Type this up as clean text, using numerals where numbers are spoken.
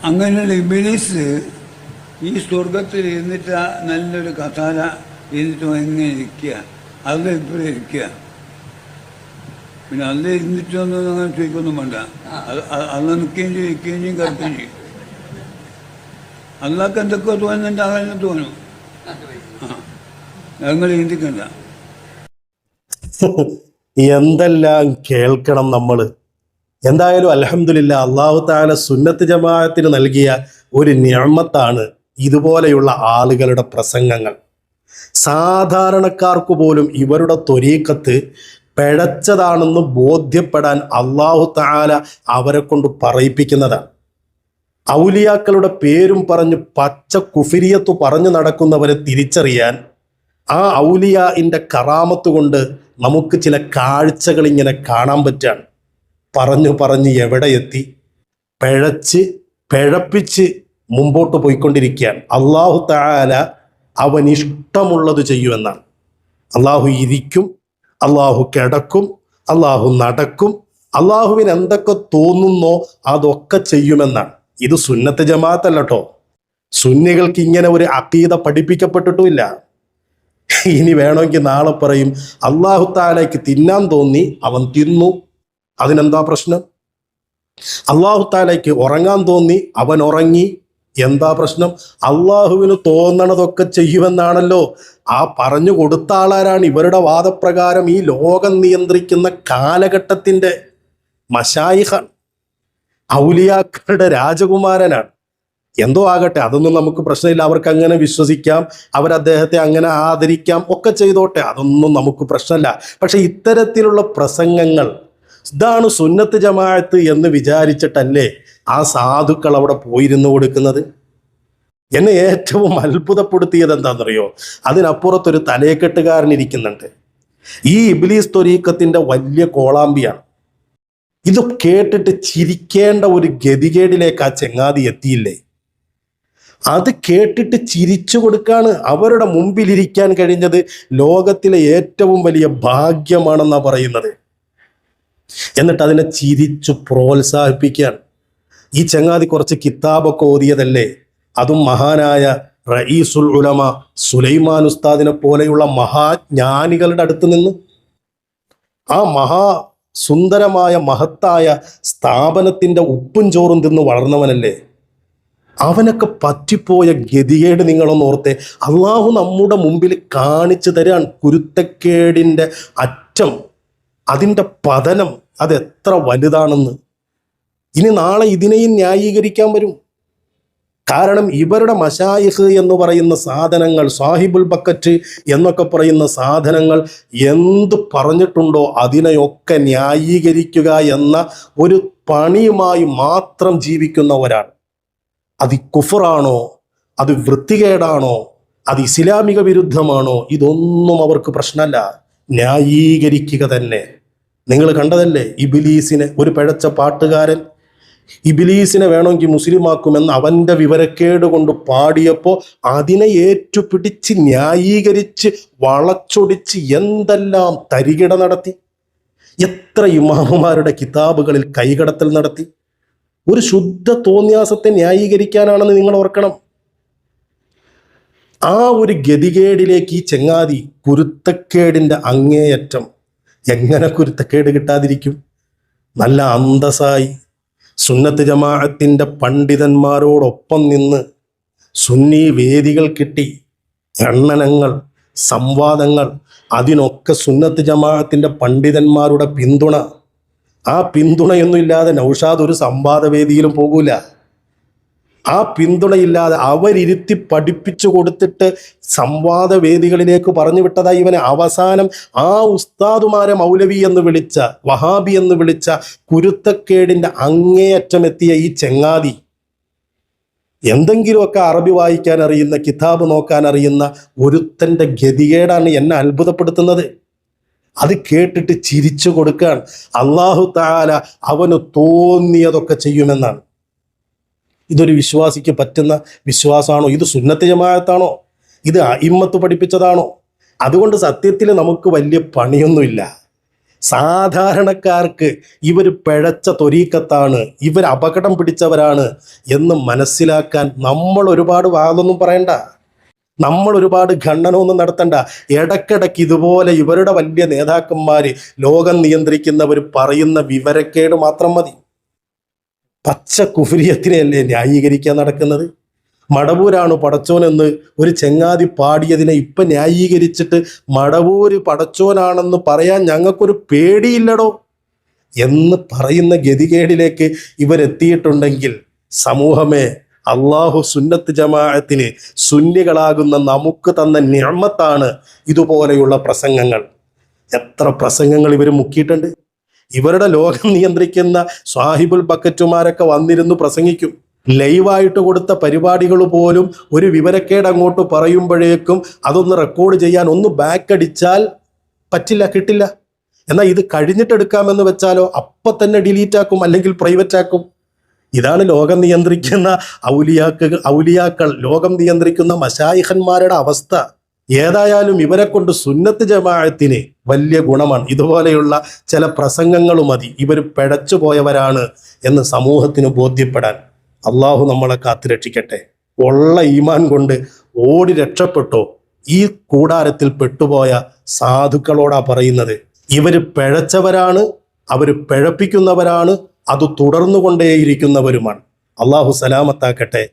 അങ്ങനെയുള്ള ഇബിലീസ് ഈ സ്വർഗത്തിൽ ഇരുന്നിട്ട് നല്ലൊരു കസാല ഇരുന്നിട്ട് എങ്ങനെ ഇരിക്കുക, അത് ഇപ്പോൾ ഇരിക്കുക. പിന്നെ അത് ഇരുന്നിട്ടൊന്നും അങ്ങനെ ചോദിക്കൊന്നും വേണ്ട. അത് നിൽക്കുകയും ചെയ്യും, ഇരിക്കുകയും ചെയ്യും, കിടക്കുകയും ചെയ്യും. അള്ളാഹ്ക്ക് എന്തൊക്കെ തോന്നുന്നുണ്ട് അങ്ങനെ തോന്നും. ഞങ്ങൾ ചിന്തിക്കണ്ട. എന്തെല്ലാം കേൾക്കണം നമ്മൾ. എന്തായാലും അൽഹംദുലില്ലാ, അല്ലാഹു തആല സുന്നത്ത് ജമാഅത്തിന് നൽകിയ ഒരു നിഅമത്താണ് ഇതുപോലെയുള്ള ആളുകളുടെ പ്രസംഗങ്ങൾ. സാധാരണക്കാർക്ക് പോലും ഇവരുടെ ത്വരീഖത്ത് പിഴച്ചതാണെന്ന് ബോധ്യപ്പെടാൻ അല്ലാഹു തആല അവരെ കൊണ്ട് പറയിപ്പിക്കുന്നതാണ്. ഔലിയാക്കളുടെ പേരും പറഞ്ഞ് പച്ച കുഫിരിയത്ത് പറഞ്ഞു നടക്കുന്നവരെ തിരിച്ചറിയാൻ ആ ഔലിയാഇന്റെ കറാമത്ത് കൊണ്ട് നമുക്ക് ചില കാഴ്ചകൾ ഇങ്ങനെ കാണാൻ പറ്റാണ്. പറഞ്ഞു പറഞ്ഞ് എവിടെ എത്തി? പിഴപ്പിച്ച് മുമ്പോട്ട് പോയിക്കൊണ്ടിരിക്കുകയാണ്. അല്ലാഹു തആല അവൻ ഇഷ്ടമുള്ളത് ചെയ്യുമെന്നാണ്. അല്ലാഹു ഇരിക്കും, അല്ലാഹു കിടക്കും, അല്ലാഹു നടക്കും, അല്ലാഹുവിന് എന്തൊക്കെ തോന്നുന്നോ അതൊക്കെ ചെയ്യുമെന്നാണ്. ഇത് സുന്നത്ത് ജമാഅത്തല്ലോ. സുന്നികൾക്ക് ഇങ്ങനെ ഒരു അഖീദ പഠിപ്പിക്കപ്പെട്ടിട്ടുമില്ല. ഇനി വേണമെങ്കിൽ നാളെ പറയും അല്ലാഹു തആലയ്ക്ക് തിന്നാൻ തോന്നി അവൻ തിന്നു, അതിനെന്താ പ്രശ്നം? അല്ലാഹു തആലയ്ക്ക് ഉറങ്ങാൻ തോന്നി അവൻ ഉറങ്ങി, എന്താ പ്രശ്നം? അള്ളാഹുവിന് തോന്നണതൊക്കെ ചെയ്യുമെന്നാണല്ലോ ആ പറഞ്ഞു കൊടുത്ത ആളാരാണ്? ഇവരുടെ വാദപ്രകാരം ഈ ലോകം നിയന്ത്രിക്കുന്ന കാലഘട്ടത്തിൻ്റെ മശായിഖാൻ, ഔലിയാക്കളുടെ രാജകുമാരനാണ്. എന്തോ ആകട്ടെ, അതൊന്നും നമുക്ക് പ്രശ്നമില്ല. അവർക്ക് അങ്ങനെ വിശ്വസിക്കാം, അവരദ്ദേഹത്തെ അങ്ങനെ ആദരിക്കാം, ഒക്കെ ചെയ്തോട്ടെ, അതൊന്നും നമുക്ക് പ്രശ്നമല്ല. പക്ഷെ ഇത്തരത്തിലുള്ള പ്രസംഗങ്ങൾ, ഇതാണ് സുന്നത്ത് ജമാഅത്ത് എന്ന് വിചാരിച്ചിട്ടല്ലേ ആ സാധുക്കൾ അവിടെ പോയിരുന്നു കൊടുക്കുന്നത്? എന്നെ ഏറ്റവും അത്ഭുതപ്പെടുത്തിയത് എന്താണെന്നറിയോ? അതിനപ്പുറത്തൊരു തലയെക്കെട്ടുകാരൻ ഇരിക്കുന്നുണ്ട്. ഈ ഇബ്ലീസ് ത്വരീഖത്തിന്റെ വലിയ കോളാമ്പിയാണ്. ഇത് കേട്ടിട്ട് ചിരിക്കേണ്ട ഒരു ഗതികേടിലേക്ക് ആ ചെങ്ങാതി എത്തിയില്ലേ? അത് കേട്ടിട്ട് ചിരിച്ചു കൊടുക്കാണ്. അവരുടെ മുമ്പിലിരിക്കാൻ കഴിഞ്ഞത് ലോകത്തിലെ ഏറ്റവും വലിയ ഭാഗ്യമാണെന്നാണ് പറയുന്നത്. എന്നിട്ട് അതിനെ ചിരിച്ചു പ്രോത്സാഹിപ്പിക്കുകയാണ്. ഈ ചങ്ങാതി കുറച്ച് കിതാബൊക്കെ ഓതിയതല്ലേ, അതും മഹാനായ റഈസുൽ ഉലമ സുലൈമാൻ ഉസ്താദിനെ പോലെയുള്ള മഹാജ്ഞാനികളുടെ അടുത്ത് നിന്ന്. ആ സുന്ദരമായ മഹത്തായ സ്ഥാപനത്തിൻ്റെ ഉപ്പും ചോറും തിന്ന് വളർന്നവനല്ലേ. അവനൊക്കെ പറ്റിപ്പോയ ഗതികേട് നിങ്ങളൊന്ന് ഓർത്തെ. അള്ളാഹു നമ്മുടെ മുമ്പിൽ കാണിച്ചു തരാൻ കുരുത്തക്കേടിൻ്റെ അറ്റം, അതിൻ്റെ പതനം അതെത്ര വലുതാണെന്ന്. ഇനി നാളെ ഇതിനെയും ന്യായീകരിക്കാൻ വരും. കാരണം ഇവരുടെ മശായിഖ് എന്ന് പറയുന്ന സാധനങ്ങൾ, സാഹിബുൽ ബക്കറ്റ് എന്നൊക്കെ പറയുന്ന സാധനങ്ങൾ എന്ത് പറഞ്ഞിട്ടുണ്ടോ അതിനെയൊക്കെ ന്യായീകരിക്കുക എന്ന ഒരു പണിയുമായി മാത്രം ജീവിക്കുന്നവരാണ്. അത് കുഫറാണോ, അത് വൃത്തികേടാണോ, അത് ഇസ്ലാമിക വിരുദ്ധമാണോ, ഇതൊന്നും അവർക്ക് പ്രശ്നമല്ല. ന്യായീകരിക്കുക തന്നെ. നിങ്ങൾ കണ്ടതല്ലേ ഇബ്ലീസിനെ, ഒരു പിഴച്ച പാട്ടുകാരൻ ഇബ്ലീസിനെ വേണമെങ്കിൽ മുസ്ലിമാക്കുമെന്ന് അവൻ്റെ വിവരക്കേട് കൊണ്ട് പാടിയപ്പോൾ അതിനെ ഏറ്റുപിടിച്ച് ന്യായീകരിച്ച് വളച്ചൊടിച്ച് എന്തെല്ലാം തരികിട നടത്തി. എത്ര ഇമാമുമാരുടെ കിതാബുകളിൽ കൈകടത്തൽ നടത്തി. ഒരു ശുദ്ധ തോന്യാസത്തെ ന്യായീകരിക്കാനാണെന്ന് നിങ്ങൾ ഓർക്കണം. ആ ഒരു ഗതികേടിലേക്ക് ഈ ചെങ്ങാതി, കുരുത്തക്കേടിൻ്റെ അങ്ങേയറ്റം. എങ്ങനെ കുരുത്തക്കേട് കിട്ടാതിരിക്കും? നല്ല അന്തസ്സായി സുന്നത്ത് ജമാഅത്തിൻ്റെ പണ്ഡിതന്മാരോടൊപ്പം നിന്ന് സുന്നി വേദികൾ കിട്ടി, ഖണ്ഡനങ്ങൾ, സംവാദങ്ങൾ, അതിനൊക്കെ സുന്നത്ത് ജമാഅത്തിൻ്റെ പണ്ഡിതന്മാരുടെ പിന്തുണ. ആ പിന്തുണയൊന്നുമില്ലാതെ നൗഷാദ് ഒരു സംവാദവേദിയിലും പോകൂല. ആ പിന്തുണയില്ലാതെ അവരിരുത്തി പഠിപ്പിച്ചു കൊടുത്തിട്ട് സംവാദവേദികളിലേക്ക് പറഞ്ഞു വിട്ടതായി ഇവനെ. അവസാനം ആ ഉസ്താദുമാരെ മൗലവി എന്ന് വിളിച്ച, വഹാബി എന്ന് വിളിച്ച കുരുത്തക്കേടിൻ്റെ അങ്ങേയറ്റമെത്തിയ ഈ ചെങ്ങാതി എന്തെങ്കിലുമൊക്കെ അറബി വായിക്കാൻ അറിയുന്ന, കിതാബ് നോക്കാൻ അറിയുന്ന ഒരുത്തൻ്റെ ഗതികേടാണ് എന്നെ അത്ഭുതപ്പെടുത്തുന്നത്. അത് കേട്ടിട്ട് ചിരിച്ചു കൊടുക്കാൻ അല്ലാഹു തആല അവന് തോന്നിയതൊക്കെ ചെയ്യുമെന്നാണ്. ഇതൊരു വിശ്വാസിക്ക് പറ്റുന്ന വിശ്വാസമാണോ? ഇത് സുന്നത്ത് ജമാഅത്താണോ? ഇത് അഇമ്മത്ത് പഠിപ്പിച്ചതാണോ? അതുകൊണ്ട് സത്യത്തിൽ നമുക്ക് വലിയ പണിയൊന്നുമില്ല. സാധാരണക്കാർക്ക് ഇവർ പിഴച്ച ത്വരീക്കത്താണ്, ഇവർ അപകടം പിടിച്ചവരാണ് എന്ന് മനസ്സിലാക്കാൻ നമ്മൾ ഒരുപാട് വാദമൊന്നും പറയണ്ട, നമ്മൾ ഒരുപാട് ഖണ്ഡനമൊന്നും നടത്തണ്ട. ഇടയ്ക്കിടയ്ക്ക് ഇതുപോലെ ഇവരുടെ വലിയ നേതാക്കന്മാർ, ലോകം നിയന്ത്രിക്കുന്നവർ പറയുന്ന വിവരക്കേട് മാത്രം മതി. പച്ച കുഫ്രിയത്തിനെയല്ലേ ന്യായീകരിക്കാൻ നടക്കുന്നത്? മടവൂരാണ് പടച്ചോനെന്ന് ഒരു ചെങ്ങാതി പാടിയതിനെ ഇപ്പം ന്യായീകരിച്ചിട്ട് മടവൂര് പടച്ചോനാണെന്ന് പറയാൻ ഞങ്ങൾക്കൊരു പേടിയില്ലടോ എന്ന് പറയുന്ന ഗതികേടിലേക്ക് ഇവരെത്തിയിട്ടുണ്ടെങ്കിൽ, സമൂഹമേ, അള്ളാഹു സുന്നത്ത് ജമാഅത്തിന്, സുന്നികളാകുന്ന നമുക്ക് തന്ന നിഅമത്താണ് ഇതുപോലെയുള്ള പ്രസംഗങ്ങൾ. എത്ര പ്രസംഗങ്ങൾ ഇവർ മുക്കിയിട്ടുണ്ട്. ഇവരുടെ ലോകം നിയന്ത്രിക്കുന്ന സാഹിബുൽ ബക്കറ്റുമാരൊക്കെ വന്നിരുന്നു പ്രസംഗിക്കും. ലൈവായിട്ട് കൊടുത്ത പരിപാടികൾ പോലും ഒരു വിവരക്കേട് അങ്ങോട്ട് പറയുമ്പോഴേക്കും അതൊന്ന് റെക്കോർഡ് ചെയ്യാൻ ഒന്ന് ബാക്ക് അടിച്ചാൽ പറ്റില്ല, കിട്ടില്ല. എന്നാൽ ഇത് കഴിഞ്ഞിട്ടെടുക്കാമെന്ന് വെച്ചാലോ അപ്പം തന്നെ ഡിലീറ്റ് ആക്കും, അല്ലെങ്കിൽ പ്രൈവറ്റ് ആക്കും. ഇതാണ് ലോകം നിയന്ത്രിക്കുന്ന ഔലിയാക്കൾ, ലോകം നിയന്ത്രിക്കുന്ന മശായിഖന്മാരുടെ അവസ്ഥ. ഏതായാലും ഇവരെ കൊണ്ട് സുന്നത്ത് ജമാഅത്തിന് വലിയ ഗുണമാണ്. ഇതുപോലെയുള്ള ചില പ്രസംഗങ്ങൾ മതി ഇവർ പിഴച്ചു പോയവരാണ് എന്ന് സമൂഹത്തിന് ബോധ്യപ്പെടാൻ. അള്ളാഹു നമ്മളെ കാത്തുരക്ഷിക്കട്ടെ. ഉള്ള ഈമാൻ കൊണ്ട് ഓടി രക്ഷപ്പെട്ടോ. ഈ കൂടാരത്തിൽ പെട്ടുപോയ സാധുക്കളോടാ പറയുന്നത്, ഇവർ പിഴച്ചവരാണ്, അവർ പിഴപ്പിക്കുന്നവരാണ്, അത് തുടർന്നുകൊണ്ടേയിരിക്കുന്നവരുമാണ്. അള്ളാഹു സലാമത്താക്കട്ടെ.